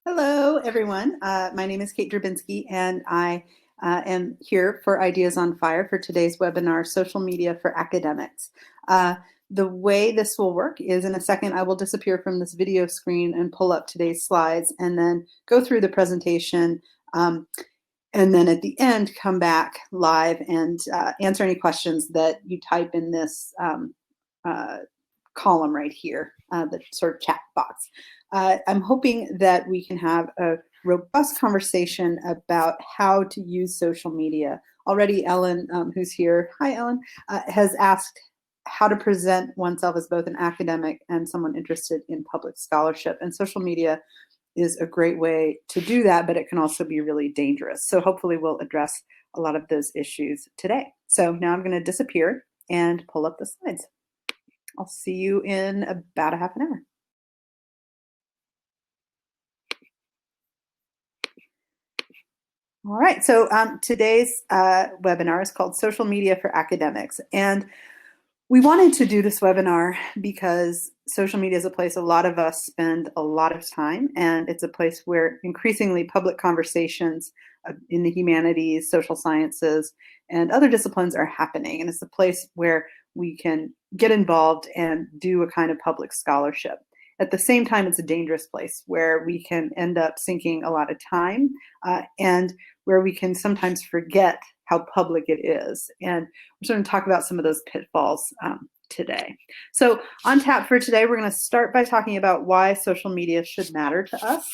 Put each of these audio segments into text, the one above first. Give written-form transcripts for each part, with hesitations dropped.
Hello, everyone. My name is Kate Drabinski, and I am here for Ideas on Fire for today's webinar, Social Media for Academics. The way this will work is in a second, I will disappear from this video screen and pull up today's slides and then go through the presentation. And then at the end, come back live and answer any questions that you type in this column right here, the sort of chat box. I'm hoping that we can have a robust conversation about how to use social media. Already Ellen, who's here, hi Ellen, has asked how to present oneself as both an academic and someone interested in public scholarship. And social media is a great way to do that, but it can also be really dangerous. So hopefully we'll address a lot of those issues today. So now I'm going to disappear and pull up the slides. I'll see you in about a half an hour. All right, so today's webinar is called Social Media for Academics. And we wanted to do this webinar because social media is a place a lot of us spend a lot of time, and it's a place where increasingly public conversations in the humanities, social sciences, and other disciplines are happening. And it's a place where we can get involved and do a kind of public scholarship. At the same time, it's a dangerous place where we can end up sinking a lot of time and where we can sometimes forget how public it is. And we're going to talk about some of those pitfalls today. So on tap for today, we're going to start by talking about why social media should matter to us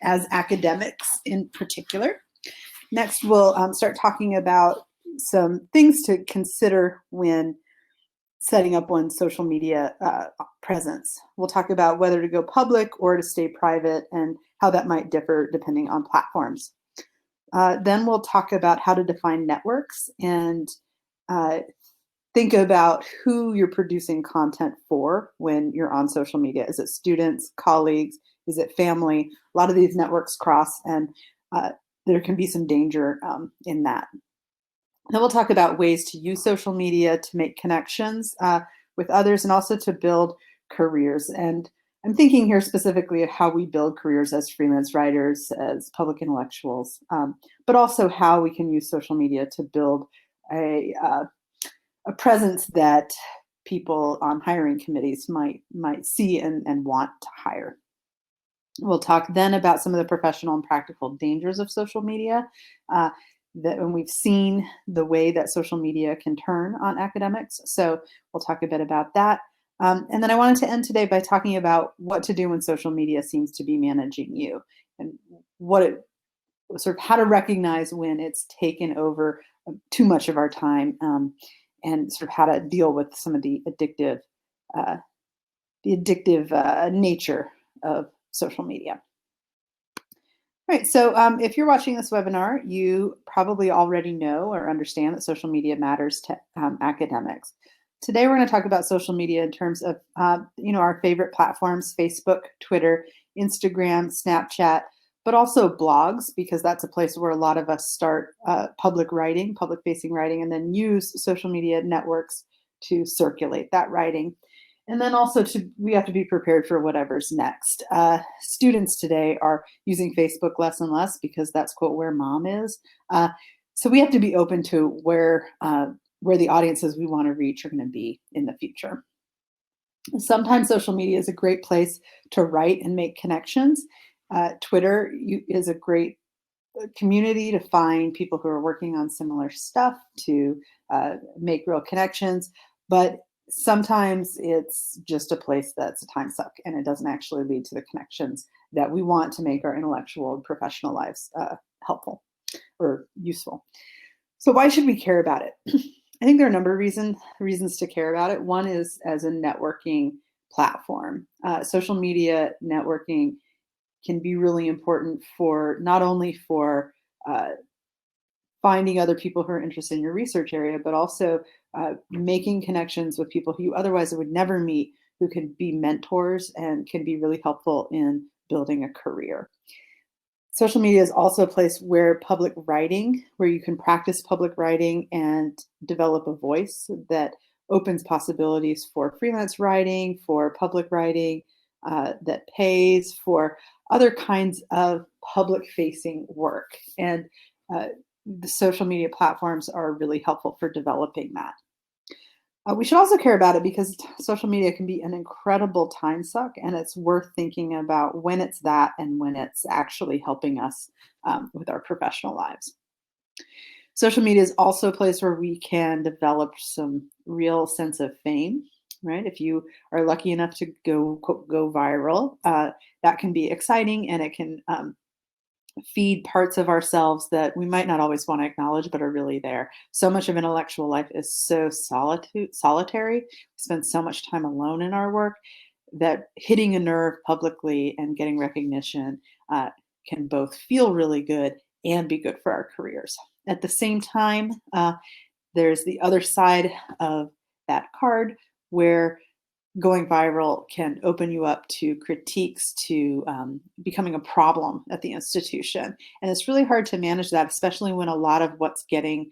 as academics in particular. Next, we'll start talking about some things to consider when setting up one's social media presence. We'll talk about whether to go public or to stay private and how that might differ depending on platforms. Then we'll talk about how to define networks and think about who you're producing content for when you're on social media. Is it students, colleagues? Is it family? A lot of these networks cross, and there can be some danger in that. Then we'll talk about ways to use social media to make connections with others and also to build careers. And I'm thinking here specifically of how we build careers as freelance writers, as public intellectuals, but also how we can use social media to build a presence that people on hiring committees might see and want to hire. We'll talk then about some of the professional and practical dangers of social media. When we've seen the way that social media can turn on academics. So we'll talk a bit about that. And then I wanted to end today by talking about what to do when social media seems to be managing you and sort of how to recognize when it's taken over too much of our time and sort of how to deal with some of the addictive nature of social media. All right, so if you're watching this webinar, you probably already know or understand that social media matters to academics. Today, we're going to talk about social media in terms of, our favorite platforms, Facebook, Twitter, Instagram, Snapchat, but also blogs, because that's a place where a lot of us start public-facing writing, and then use social media networks to circulate that writing. And then also we have to be prepared for whatever's next. Students today are using Facebook less and less because that's, quote, where mom is. So we have to be open to where the audiences we want to reach are going to be in the future. Sometimes social media is a great place to write and make connections. Twitter is a great community to find people who are working on similar stuff, to make real connections. But sometimes it's just a place that's a time suck, and it doesn't actually lead to the connections that we want to make our intellectual and professional lives helpful or useful. So why should we care about it? I think there are a number of reasons to care about it. One is as a networking platform. Social media networking can be really important for not only for finding other people who are interested in your research area, but also making connections with people who you otherwise would never meet, who can be mentors and can be really helpful in building a career. Social media is also a place where you can practice public writing and develop a voice that opens possibilities for freelance writing, for public writing, that pays for other kinds of public-facing work. And the social media platforms are really helpful for developing that. We should also care about it because social media can be an incredible time suck, and it's worth thinking about when it's that and when it's actually helping us with our professional lives. Social media is also a place where we can develop some real sense of fame, right? If you are lucky enough to go viral, that can be exciting, and it can feed parts of ourselves that we might not always want to acknowledge, but are really there. So much of intellectual life is so solitary. We spend so much time alone in our work that hitting a nerve publicly and getting recognition can both feel really good and be good for our careers. At the same time, there's the other side of that card where going viral can open you up to critiques, to becoming a problem at the institution. And it's really hard to manage that, especially when a lot of what's getting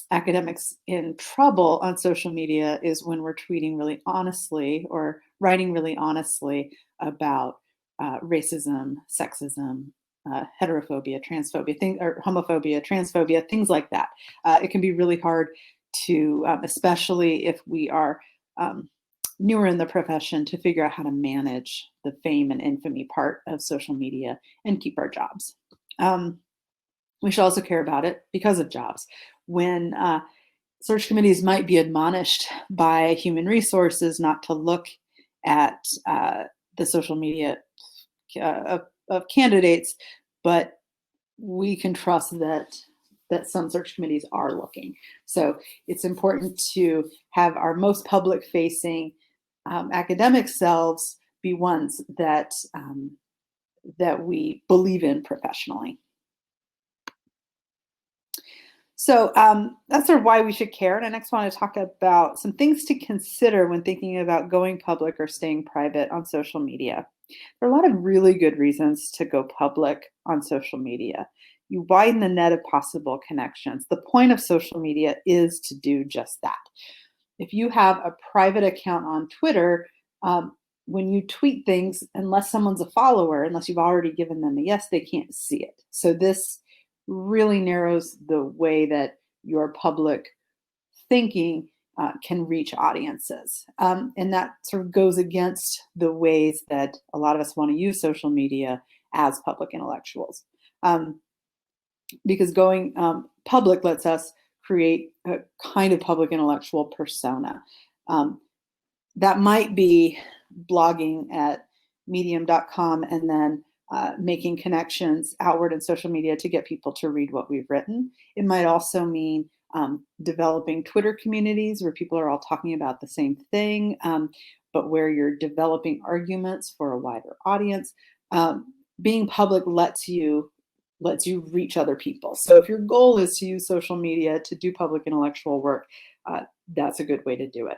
academics in trouble on social media is when we're tweeting really honestly or writing really honestly about racism, sexism, heterophobia, transphobia, or homophobia, transphobia, things like that. It can be really hard to, especially if we are newer in the profession, to figure out how to manage the fame and infamy part of social media and keep our jobs. We should also care about it because of jobs. When search committees might be admonished by human resources not to look at the social media of candidates, but we can trust that some search committees are looking. So it's important to have our most public-facing academic selves be ones that we believe in professionally. So that's sort of why we should care. And I next want to talk about some things to consider when thinking about going public or staying private on social media. There are a lot of really good reasons to go public on social media. You widen the net of possible connections. The point of social media is to do just that. If you have a private account on Twitter, when you tweet things, unless someone's a follower, unless you've already given them a yes, they can't see it. So this really narrows the way that your public thinking can reach audiences. And that sort of goes against the ways that a lot of us want to use social media as public intellectuals. Because going public lets us create a kind of public intellectual persona. That might be blogging at medium.com and then making connections outward in social media to get people to read what we've written. It might also mean developing Twitter communities where people are all talking about the same thing, but where you're developing arguments for a wider audience. Being public lets you reach other people. So if your goal is to use social media to do public intellectual work, that's a good way to do it.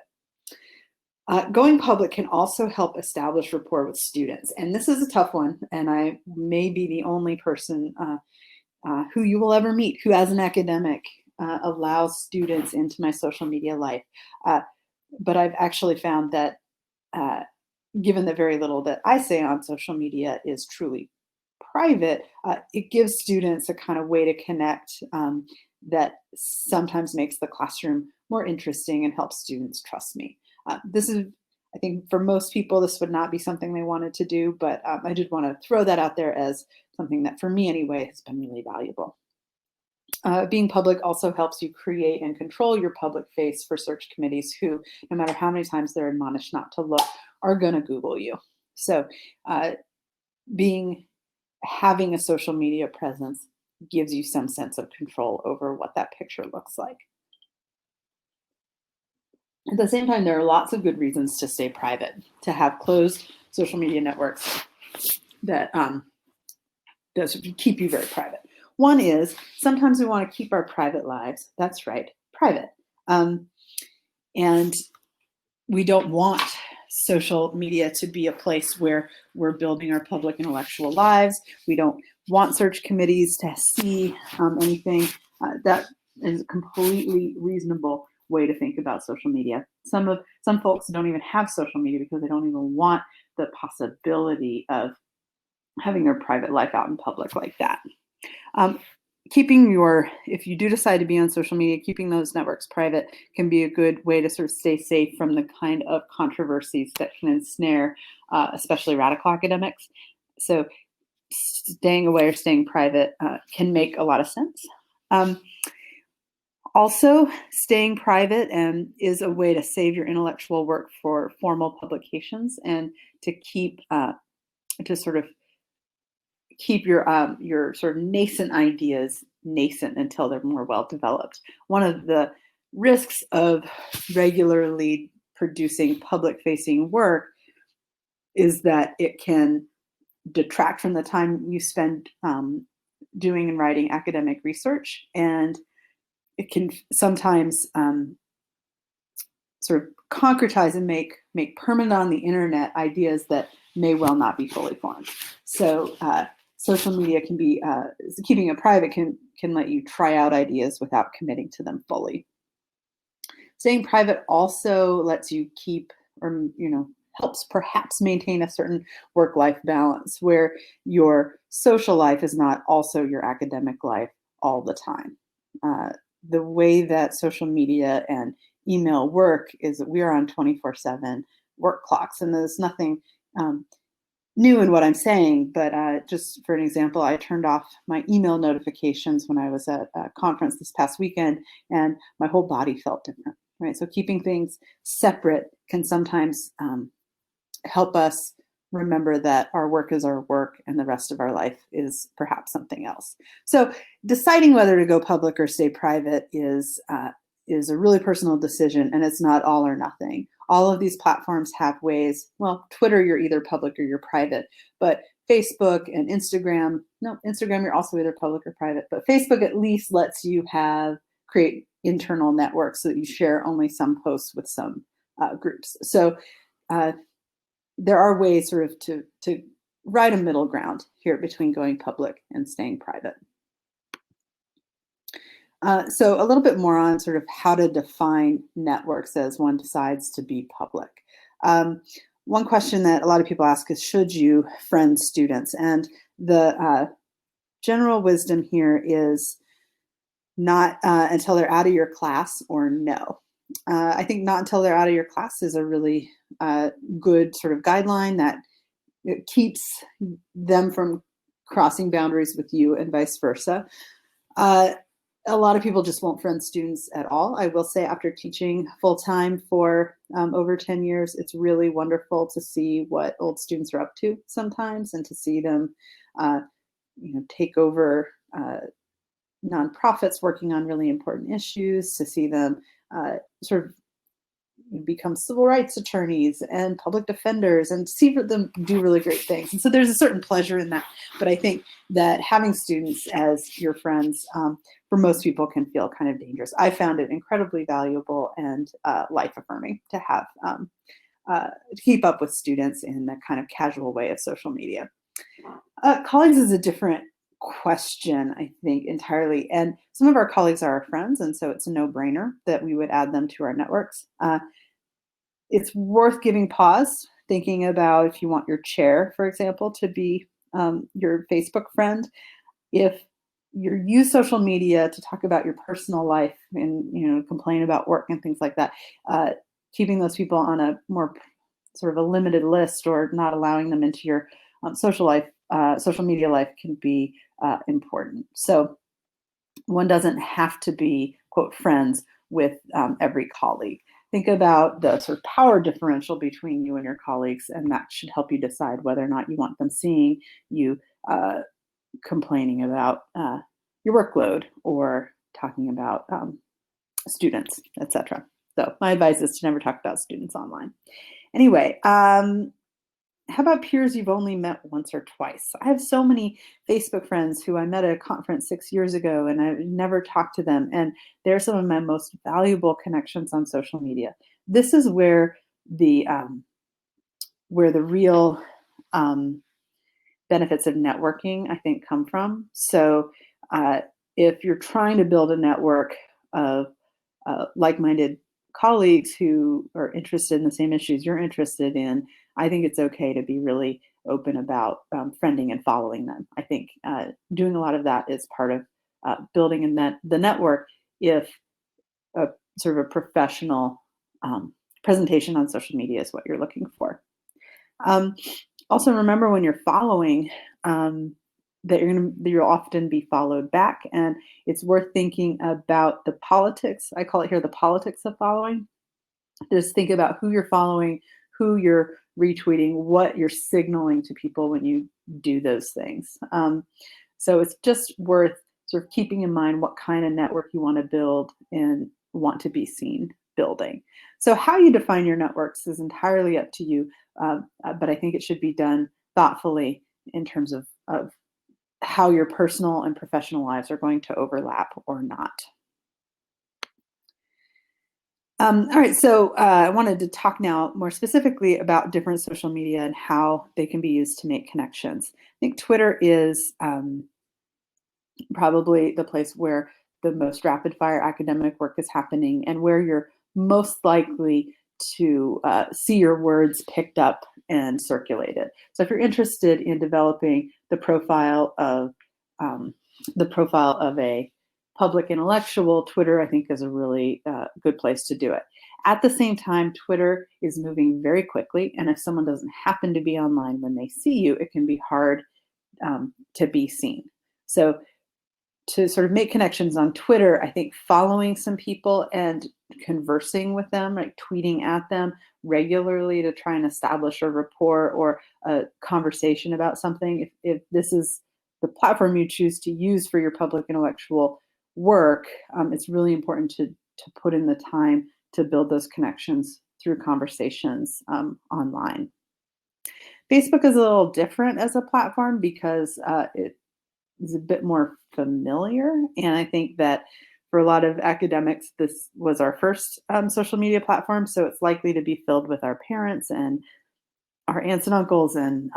Going public can also help establish rapport with students. And this is a tough one, and I may be the only person who you will ever meet who, as an academic, allows students into my social media life. But I've actually found that given that very little that I say on social media is truly private, it gives students a kind of way to connect that sometimes makes the classroom more interesting and helps students trust me. This is, I think for most people, this would not be something they wanted to do, but I did want to throw that out there as something that for me anyway has been really valuable. Being public also helps you create and control your public face for search committees who, no matter how many times they're admonished not to look, are going to Google you. So having a social media presence gives you some sense of control over what that picture looks like. At the same time, there are lots of good reasons to stay private, to have closed social media networks that keep you very private. One is sometimes we want to keep our private lives, that's right, private. And we don't want social media to be a place where we're building our public intellectual lives. We don't want search committees to see anything. That is a completely reasonable way to think about social media. Some folks don't even have social media because they don't even want the possibility of having your private life out in public like that. If you do decide to be on social media, keeping those networks private can be a good way to sort of stay safe from the kind of controversies that can ensnare, especially radical academics. So staying away or staying private can make a lot of sense. Also, staying private is a way to save your intellectual work for formal publications and to keep your sort of nascent ideas nascent until they're more well developed. One of the risks of regularly producing public-facing work is that it can detract from the time you spend doing and writing academic research, and it can sometimes sort of concretize and make permanent on the internet ideas that may well not be fully formed. So social media can be, keeping it private can let you try out ideas without committing to them fully. Staying private also lets you keep, or helps perhaps maintain a certain work-life balance where your social life is not also your academic life all the time. The way that social media and email work is that we are on 24/7 work clocks, and there's nothing new in what I'm saying, but just for an example, I turned off my email notifications when I was at a conference this past weekend, and my whole body felt different, right? So keeping things separate can sometimes help us remember that our work is our work and the rest of our life is perhaps something else. So deciding whether to go public or stay private is a really personal decision, and it's not all or nothing. All of these platforms have ways. Well, Twitter, you're either public or you're private, but Facebook and Instagram, you're also either public or private, but Facebook at least lets you create internal networks so that you share only some posts with some groups. So there are ways sort of to ride a middle ground here between going public and staying private. So a little bit more on sort of how to define networks as one decides to be public. One question that a lot of people ask is, should you friend students? And the general wisdom here is not until they're out of your class, or no. I think not until they're out of your class is a really good sort of guideline that it keeps them from crossing boundaries with you and vice versa. A lot of people just won't friend students at all. I will say, after teaching full-time for over 10 years, it's really wonderful to see what old students are up to sometimes, and to see them take over nonprofits working on really important issues, to see them sort of become civil rights attorneys and public defenders, and see them do really great things. And so there's a certain pleasure in that. But I think that having students as your friends, for most people, can feel kind of dangerous. I found it incredibly valuable and life affirming to have to keep up with students in the kind of casual way of social media. Colleagues is a different question, I think, entirely. And some of our colleagues are our friends, and so it's a no-brainer that we would add them to our networks. It's worth giving pause, thinking about if you want your chair, for example, to be your Facebook friend. If you use social media to talk about your personal life and complain about work and things like that, keeping those people on a more sort of a limited list, or not allowing them into your social media life, can be important. So one doesn't have to be, quote, friends with every colleague. Think about the sort of power differential between you and your colleagues, and that should help you decide whether or not you want them seeing you complaining about your workload, or talking about students, etc. So my advice is to never talk about students online. Anyway, how about peers you've only met once or twice? I have so many Facebook friends who I met at a conference 6 years ago, and I've never talked to them. And they're some of my most valuable connections on social media. This is where the real benefits of networking, I think, come from. So if you're trying to build a network of like-minded colleagues who are interested in the same issues you're interested in, I think it's okay to be really open about friending and following them. I think doing a lot of that is part of building the network if a sort of a professional presentation on social media is what you're looking for. Um, Also, remember when you're following that you'll often be followed back, and it's worth thinking about the politics. I call it here the politics of following. Just think about who you're following, who you're retweeting, what you're signaling to people when you do those things. So it's just worth sort of keeping in mind what kind of network you want to build and want to be seen building. So how you define your networks is entirely up to you, but I think it should be done thoughtfully in terms of how your personal and professional lives are going to overlap or not. All right, so I wanted to talk now more specifically about different social media and how they can be used to make connections. I think Twitter is probably the place where the most rapid fire academic work is happening and where you're most likely to see your words picked up and circulated. So if you're interested in developing the profile of a public intellectual, Twitter, I think, is a really good place to do it. At the same time, Twitter is moving very quickly, and if someone doesn't happen to be online when they see you, it can be hard to be seen. So to sort of make connections on Twitter, I think following some people and conversing with them, like tweeting at them regularly to try and establish a rapport or a conversation about something. If this is the platform you choose to use for your public intellectual work, it's really important to put in the time to build those connections through conversations online. Facebook is a little different as a platform because it is a bit more familiar. And I think that for a lot of academics, this was our first social media platform. So it's likely to be filled with our parents and our aunts and uncles and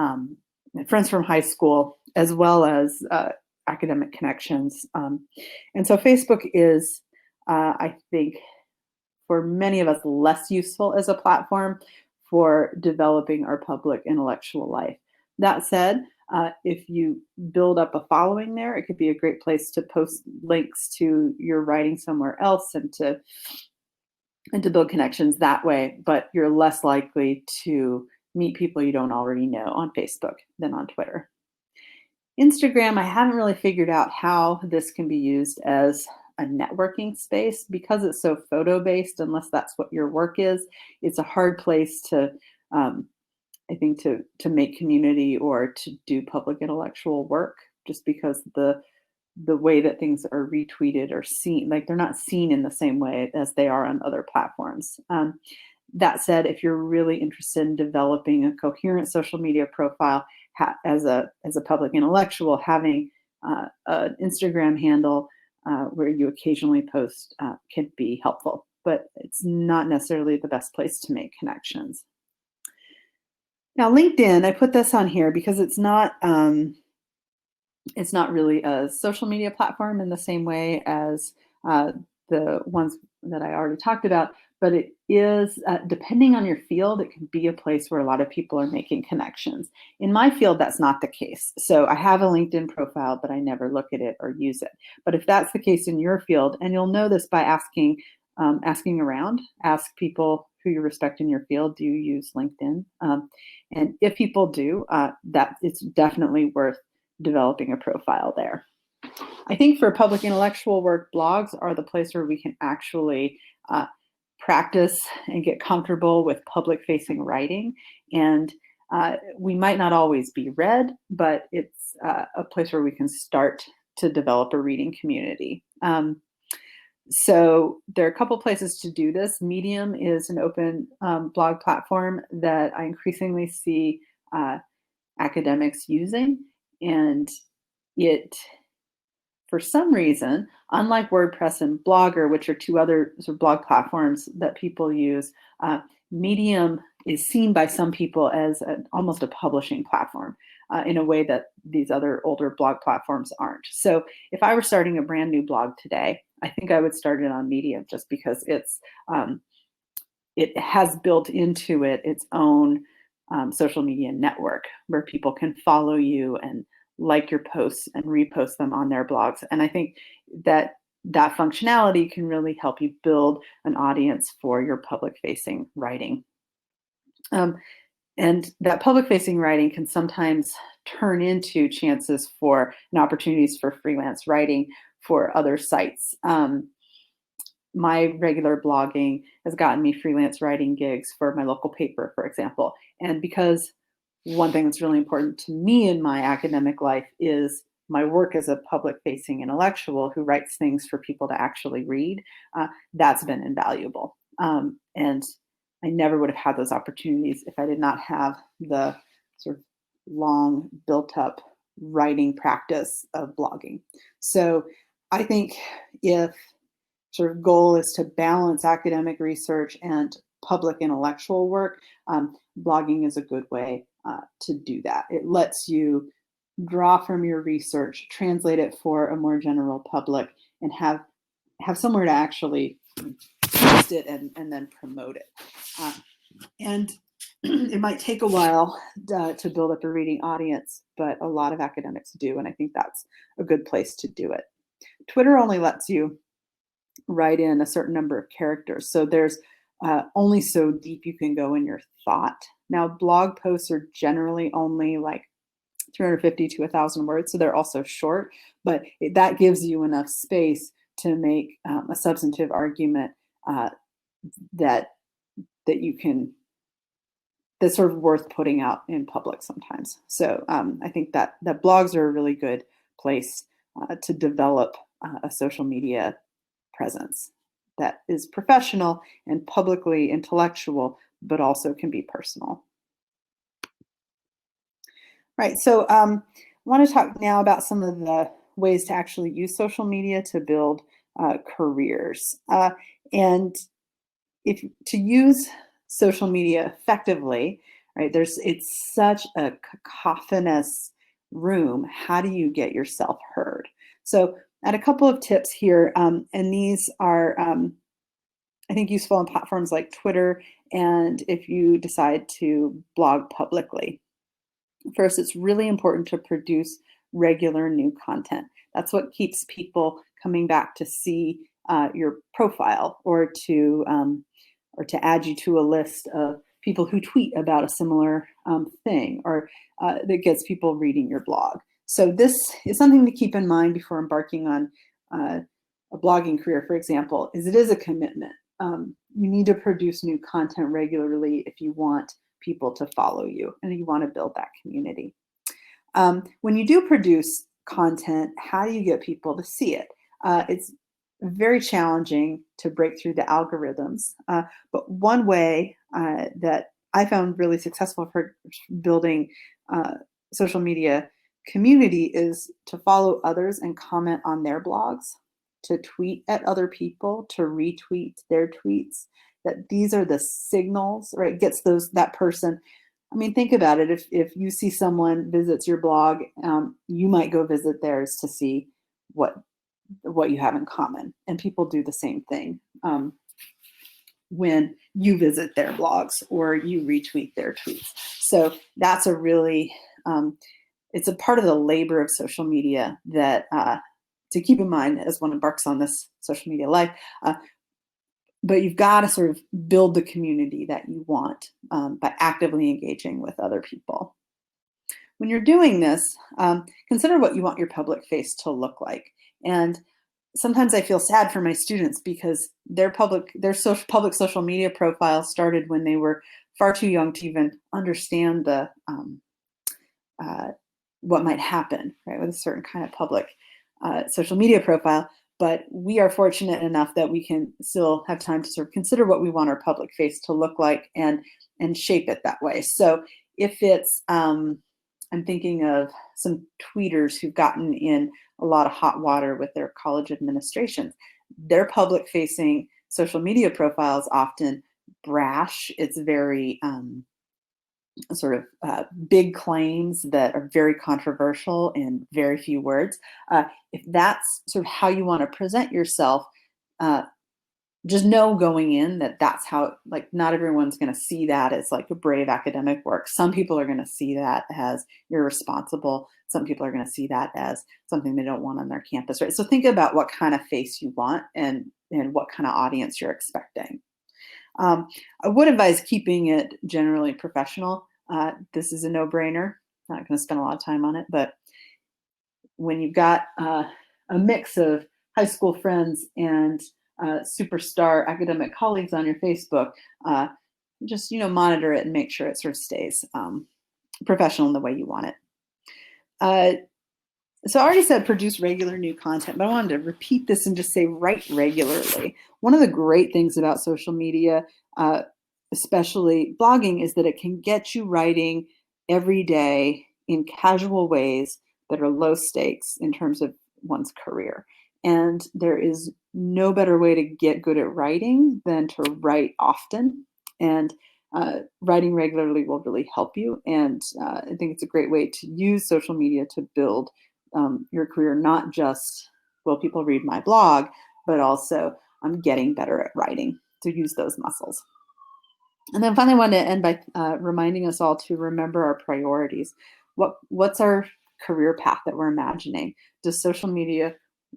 friends from high school, as well as academic connections. And so Facebook is, I think, for many of us, less useful as a platform for developing our public intellectual life. That said, if you build up a following there, it could be a great place to post links to your writing somewhere else and to build connections that way. But you're less likely to meet people you don't already know on Facebook than on Twitter. Instagram, I haven't really figured out how this can be used as a networking space because it's so photo based. Unless that's what your work is, it's a hard place to I think to make community or to do public intellectual work, just because the way that things are retweeted or seen, like they're not seen in the same way as they are on other platforms. That said, if you're really interested in developing a coherent social media profile as a public intellectual, having an Instagram handle where you occasionally post can be helpful, but it's not necessarily the best place to make connections. Now, LinkedIn, I put this on here because it's not really a social media platform in the same way as the ones that I already talked about, but it is, depending on your field, it can be a place where a lot of people are making connections. In my field, that's not the case. So I have a LinkedIn profile, but I never look at it or use it. But if that's the case in your field, and you'll know this by asking around, ask people who you respect in your field, do you use LinkedIn? And if people do, that it's definitely worth developing a profile there. I think for public intellectual work, blogs are the place where we can actually practice and get comfortable with public-facing writing. And we might not always be read, but it's a place where we can start to develop a reading community. So there are a couple places to do this. Medium is an open blog platform that I increasingly see academics using, and it, for some reason, unlike WordPress and Blogger, which are two other sort of blog platforms that people use, Medium is seen by some people as almost a publishing platform in a way that these other older blog platforms aren't. So if I were starting a brand new blog today, I think I would start it on Medium just because it has built into it its own social media network where people can follow you and like your posts and repost them on their blogs. And I think that that functionality can really help you build an audience for your public facing writing. And that public facing writing can sometimes turn into chances for and opportunities for freelance writing for other sites. My regular blogging has gotten me freelance writing gigs for my local paper, for example. And because one thing that's really important to me in my academic life is my work as a public facing intellectual who writes things for people to actually read, that's been invaluable. And I never would have had those opportunities if I did not have the sort of long built up writing practice of blogging. So I think if sort of goal is to balance academic research and public intellectual work, blogging is a good way to do that. It lets you draw from your research, translate it for a more general public, and have somewhere to actually post it and then promote it. And it might take a while to build up a reading audience, but a lot of academics do, and I think that's a good place to do it. Twitter only lets you write in a certain number of characters, so there's only so deep you can go in your thought. Now, blog posts are generally only like 350 to 1,000 words, so they're also short, but that gives you enough space to make a substantive argument that you can, that's sort of worth putting out in public sometimes. So I think that blogs are a really good place to develop a social media presence that is professional and publicly intellectual, but also can be personal. Right, so I want to talk now about some of the ways to actually use social media to build careers. And if to use social media effectively, right, it's such a cacophonous room. How do you get yourself heard? So I had a couple of tips here, and these are, I think, useful on platforms like Twitter, and if you decide to blog publicly. First, it's really important to produce regular new content. That's what keeps people coming back to see your profile, or to add you to a list of people who tweet about a similar thing, or that gets people reading your blog. So this is something to keep in mind before embarking on a blogging career, for example, is it is a commitment. You need to produce new content regularly if you want people to follow you and you want to build that community. When you do produce content, how do you get people to see it? It's very challenging to break through the algorithms, but one way that I found really successful for building social media community is to follow others and comment on their blogs, to tweet at other people, to retweet their tweets. That these are the signals, right? Gets that person. I mean, think about it. If you see someone visits your blog, you might go visit theirs to see what you have in common, and people do the same thing when you visit their blogs or you retweet their tweets. So that's a really it's a part of the labor of social media that to keep in mind as one embarks on this social media life. But you've got to sort of build the community that you want by actively engaging with other people. When you're doing this, consider what you want your public face to look like. And sometimes I feel sad for my students because their public social media profile started when they were far too young to even understand the what might happen, right, with a certain kind of public social media profile. But we are fortunate enough that we can still have time to sort of consider what we want our public face to look like and shape it that way. So if it's, I'm thinking of some tweeters who've gotten in a lot of hot water with their college administrations. Their public facing social media profile is often brash. It's very sort of big claims that are very controversial in very few words. If that's sort of how you want to present yourself, just know going in that that's how, like, not everyone's going to see that as like a brave academic work. Some people are going to see that as irresponsible. Some people are going to see that as something they don't want on their campus, right? So think about what kind of face you want and what kind of audience you're expecting. I would advise keeping it generally professional. This is a no-brainer. Not going to spend a lot of time on it, but when you've got a mix of high school friends and superstar academic colleagues on your Facebook, just monitor it and make sure it sort of stays professional in the way you want it. So I already said produce regular new content, but I wanted to repeat this and just say write regularly. One of the great things about social media, especially blogging, is that it can get you writing every day in casual ways that are low stakes in terms of one's career. And there is no better way to get good at writing than to write often. And writing regularly will really help you. And I think it's a great way to use social media to build your career, not just, will people read my blog, but also I'm getting better at writing, to use those muscles. And then finally, I want to end by reminding us all to remember our priorities. What's our career path that we're imagining? Does social media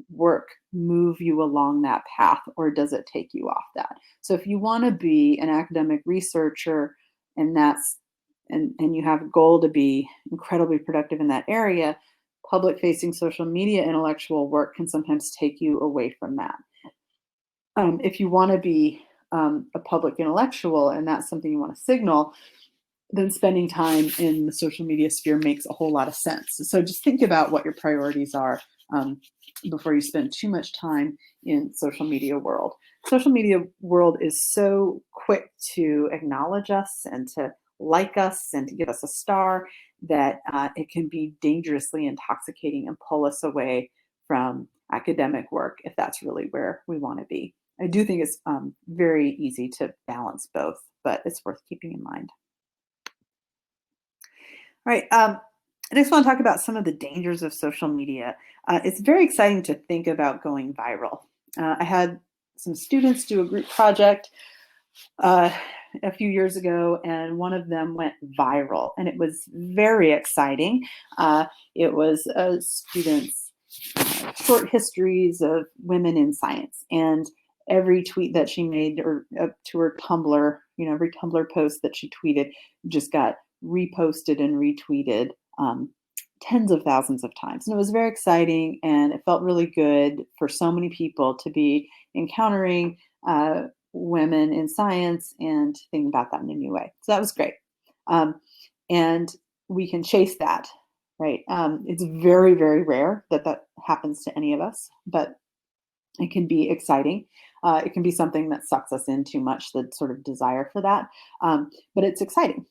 work move you along that path, or does it take you off that? So if you want to be an academic researcher and you have a goal to be incredibly productive in that area, public-facing social media intellectual work can sometimes take you away from that. If you want to be a public intellectual and that's something you want to signal, then spending time in the social media sphere makes a whole lot of sense. So just think about what your priorities are before you spend too much time in social media world. Social media world is so quick to acknowledge us and to like us and to give us a star that it can be dangerously intoxicating and pull us away from academic work if that's really where we want to be. I do think it's very easy to balance both, but it's worth keeping in mind. All right. I just want to talk about some of the dangers of social media. It's very exciting to think about going viral. I had some students do a group project a few years ago, and one of them went viral, and it was very exciting. It was students' short histories of women in science, and every tweet that she made or to her Tumblr, every Tumblr post that she tweeted just got reposted and retweeted tens of thousands of times. And it was very exciting, and it felt really good for so many people to be encountering women in science and thinking about that in a new way. So that was great. And we can chase that, right? It's very, very rare that that happens to any of us, but it can be exciting. It can be something that sucks us in too much, the sort of desire for that. But it's exciting.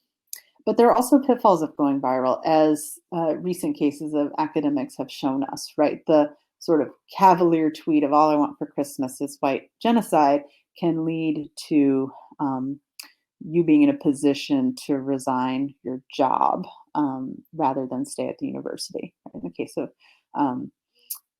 But there are also pitfalls of going viral, as recent cases of academics have shown us, right? The sort of cavalier tweet of all I want for Christmas is white genocide can lead to you being in a position to resign your job rather than stay at the university, in the case of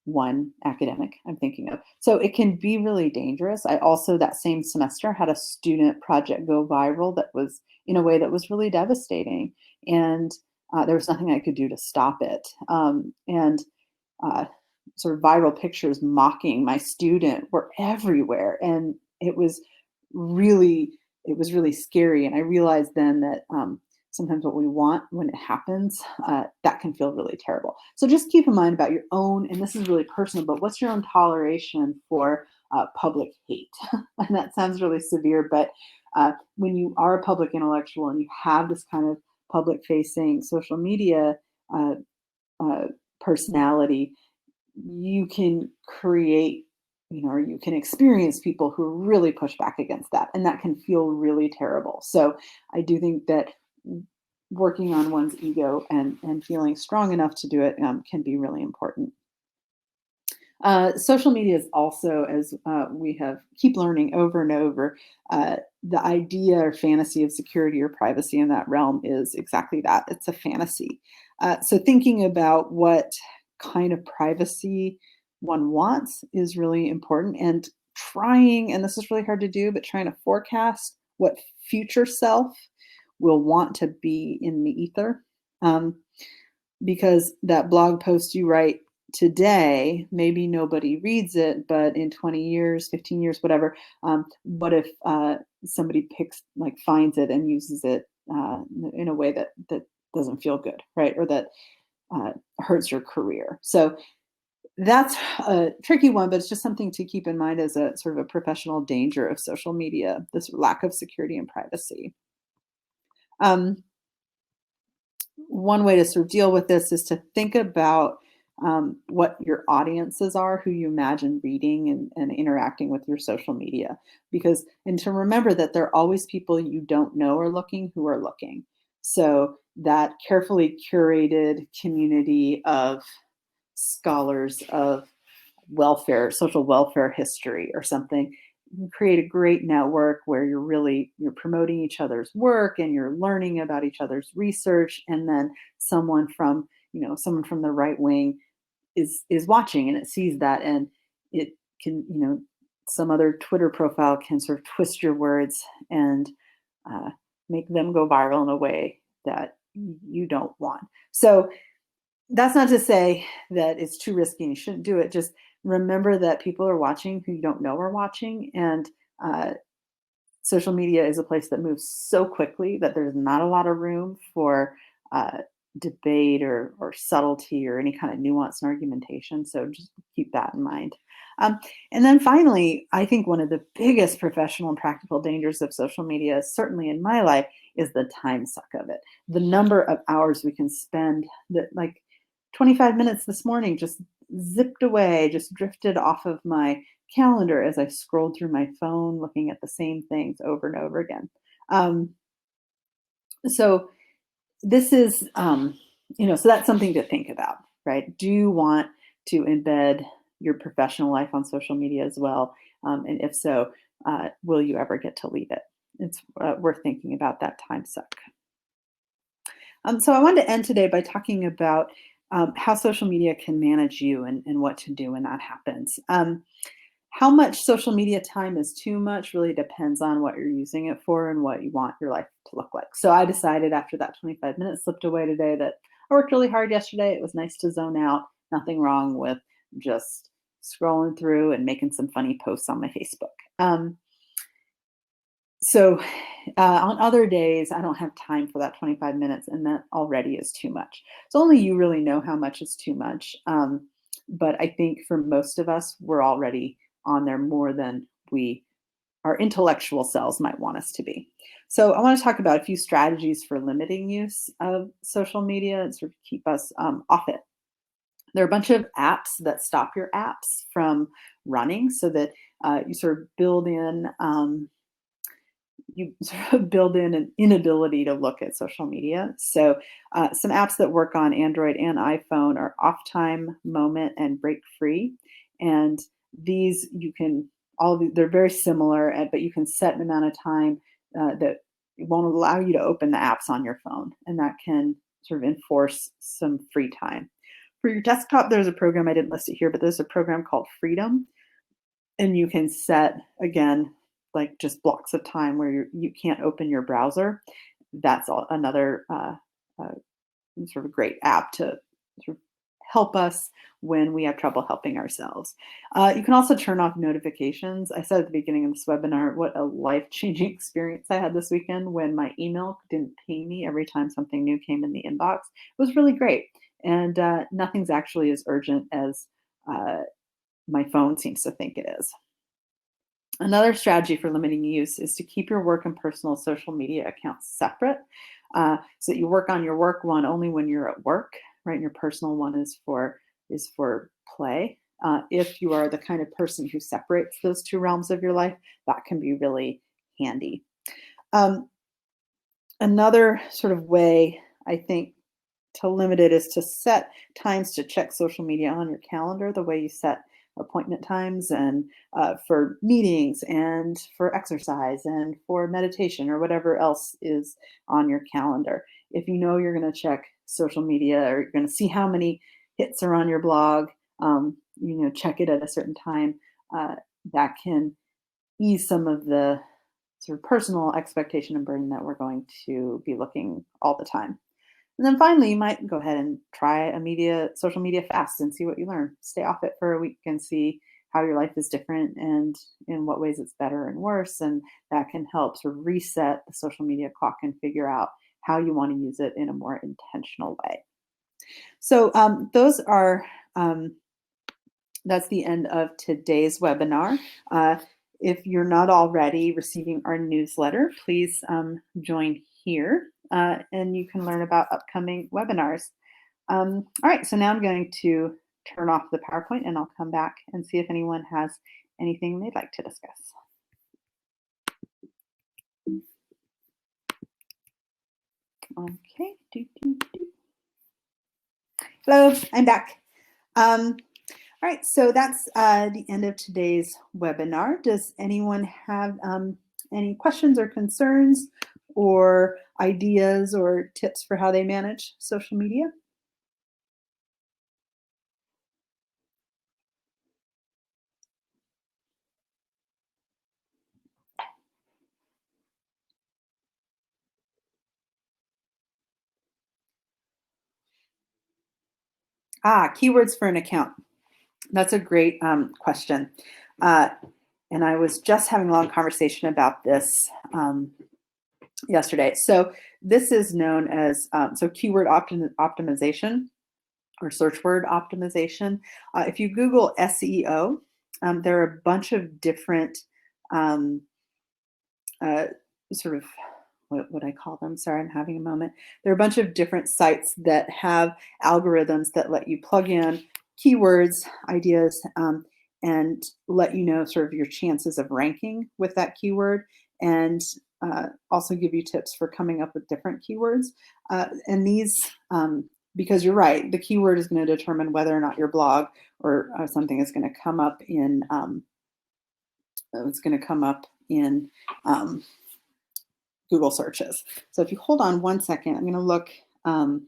one academic I'm thinking of. So it can be really dangerous. I also, that same semester, had a student project go viral that was in a way that was really devastating. And there was nothing I could do to stop it. And sort of viral pictures mocking my student were everywhere. And it was really scary. And I realized then that sometimes what we want when it happens, that can feel really terrible. So just keep in mind about your own, and this is really personal, but what's your own toleration for public hate? And that sounds really severe, but when you are a public intellectual and you have this kind of public facing social media personality, you can create, or you can experience people who really push back against that, and that can feel really terrible. So I do think that working on one's ego and feeling strong enough to do it can be really important. Social media is also, as we keep learning over and over, the idea or fantasy of security or privacy in that realm is exactly that. It's a fantasy. So thinking about what kind of privacy one wants is really important, and trying, and this is really hard to do, but trying to forecast what future self will want to be in the ether. Um, because that blog post you write today, maybe nobody reads it, but in 20 years, 15 years, whatever, what if somebody finds it and uses it in a way that doesn't feel good, right? Or that hurts your career. So that's a tricky one, but it's just something to keep in mind as a sort of a professional danger of social media, this lack of security and privacy. Um, One way to sort of deal with this is to think about what your audiences are, who you imagine reading and interacting with your social media. And to remember that there are always people you don't know are looking who are looking. So that carefully curated community of scholars of social welfare history or something, you can create a great network where you're promoting each other's work and you're learning about each other's research. And then someone from the right wing is watching and it sees that, and it can, some other Twitter profile can sort of twist your words and make them go viral in a way that you don't want. So that's not to say that it's too risky and you shouldn't do it. Just remember that people are watching who you don't know are watching. And social media is a place that moves so quickly that there's not a lot of room for debate or subtlety or any kind of nuance and argumentation. So just keep that in mind. And then finally, I think one of the biggest professional and practical dangers of social media, certainly in my life, is the time suck of it. The number of hours we can spend, that like 25 minutes this morning just zipped away, just drifted off of my calendar as I scrolled through my phone, looking at the same things over and over again. So this is, so that's something to think about, right? Do you want to embed your professional life on social media as well? And if so, will you ever get to leave it? It's worth thinking about that time suck. So I wanted to end today by talking about how social media can manage you and what to do when that happens. How much social media time is too much really depends on what you're using it for and what you want your life to look like. So I decided after that 25 minutes slipped away today that I worked really hard yesterday. It was nice to zone out. Nothing wrong with just scrolling through and making some funny posts on my Facebook. So on other days, I don't have time for that 25 minutes, and that already is too much. So only you really know how much is too much. But I think for most of us, we're already on there more than our intellectual selves might want us to be. So I want to talk about a few strategies for limiting use of social media and sort of keep us off it. There are a bunch of apps that stop your apps from running so that you sort of build in an inability to look at social media. So some apps that work on Android and iPhone are Off Time, Moment, and Break Free. And these they're very similar, but you can set an amount of time that won't allow you to open the apps on your phone. And that can sort of enforce some free time. For your desktop, there's a program, I didn't list it here, but there's a program called Freedom. And you can set, again, like just blocks of time where you can't open your browser. That's another sort of great app to sort of help us when we have trouble helping ourselves. You can also turn off notifications. I said at the beginning of this webinar what a life-changing experience I had this weekend when my email didn't ping me every time something new came in the inbox. It was really great. And nothing's actually as urgent as my phone seems to think it is. Another strategy for limiting use is to keep your work and personal social media accounts separate, so that you work on your work one only when you're at work, right? And your personal one is for play. If you are the kind of person who separates those two realms of your life, that can be really handy. Another sort of way I think to limit it is to set times to check social media on your calendar, the way you set appointment times and for meetings and for exercise and for meditation or whatever else is on your calendar. If you know you're going to check social media or you're going to see how many hits are on your blog, check it at a certain time. That can ease some of the sort of personal expectation and burden that we're going to be looking all the time. And then finally, you might go ahead and try a social media fast and see what you learn. Stay off it for a week and see how your life is different and in what ways it's better and worse. And that can help sort of reset the social media clock and figure out how you want to use it in a more intentional way. So those are that's the end of today's webinar. If you're not already receiving our newsletter, please join here and you can learn about upcoming webinars. All right, so now I'm going to turn off the PowerPoint and I'll come back and see if anyone has anything they'd like to discuss. Okay. Hello, I'm back. All right, so that's the end of today's webinar. Does anyone have any questions or concerns or ideas or tips for how they manage social media? Keywords for an account. That's a great question. And I was just having a long conversation about this yesterday. So this is known as keyword optimization or search word optimization. If you Google SEO, there are a bunch of different sort of, what would I call them? Sorry, I'm having a moment. There are a bunch of different sites that have algorithms that let you plug in keywords, ideas, and let you know sort of your chances of ranking with that keyword, and also give you tips for coming up with different keywords. And these, because you're right, the keyword is going to determine whether or not your blog or something is going to come up in, Google searches. So if you hold on one second, I'm going to look on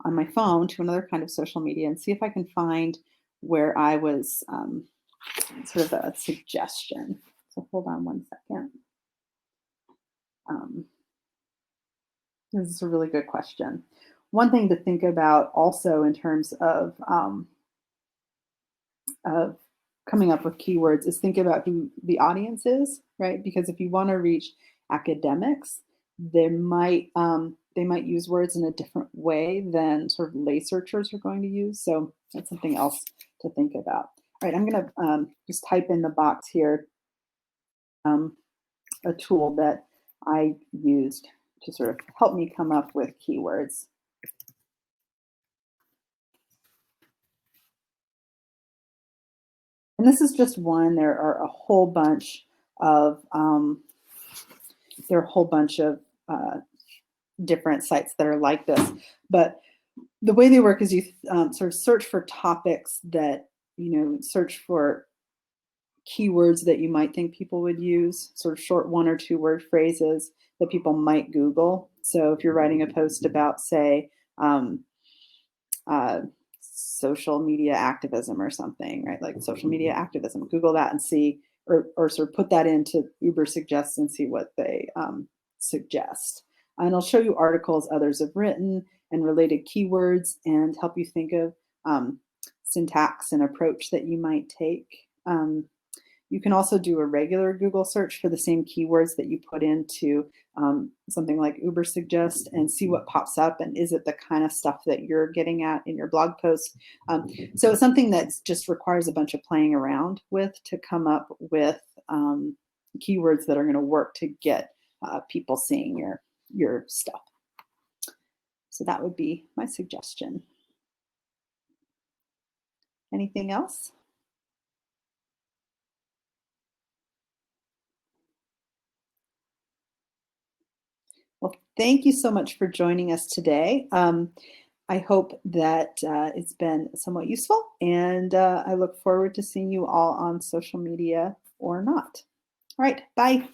my phone to another kind of social media and see if I can find where I was sort of a suggestion. So hold on one second. This is a really good question. One thing to think about also in terms of coming up with keywords is think about who the audience is, right? Because if you want to reach academics, they might use words in a different way than sort of lay searchers are going to use. So that's something else to think about. All right, I'm going to just type in the box here a tool that I used to sort of help me come up with keywords. And this is just one. There are a whole bunch of different sites that are like this. But the way they work is you sort of search for topics that, search for keywords that you might think people would use, sort of short 1 or 2 word phrases that people might Google. So if you're writing a post about, say, social media activism or something, right? Like social media activism, Google that and see, or sort of put that into Ubersuggest and see what they suggest. And I'll show you articles others have written and related keywords and help you think of syntax and approach that you might take. You can also do a regular Google search for the same keywords that you put into something like Ubersuggest and see what pops up, and is it the kind of stuff that you're getting at in your blog post. So it's something that just requires a bunch of playing around with to come up with keywords that are going to work to get people seeing your stuff. So that would be my suggestion. Anything else? Well, thank you so much for joining us today. I hope that it's been somewhat useful, and I look forward to seeing you all on social media or not. All right, bye.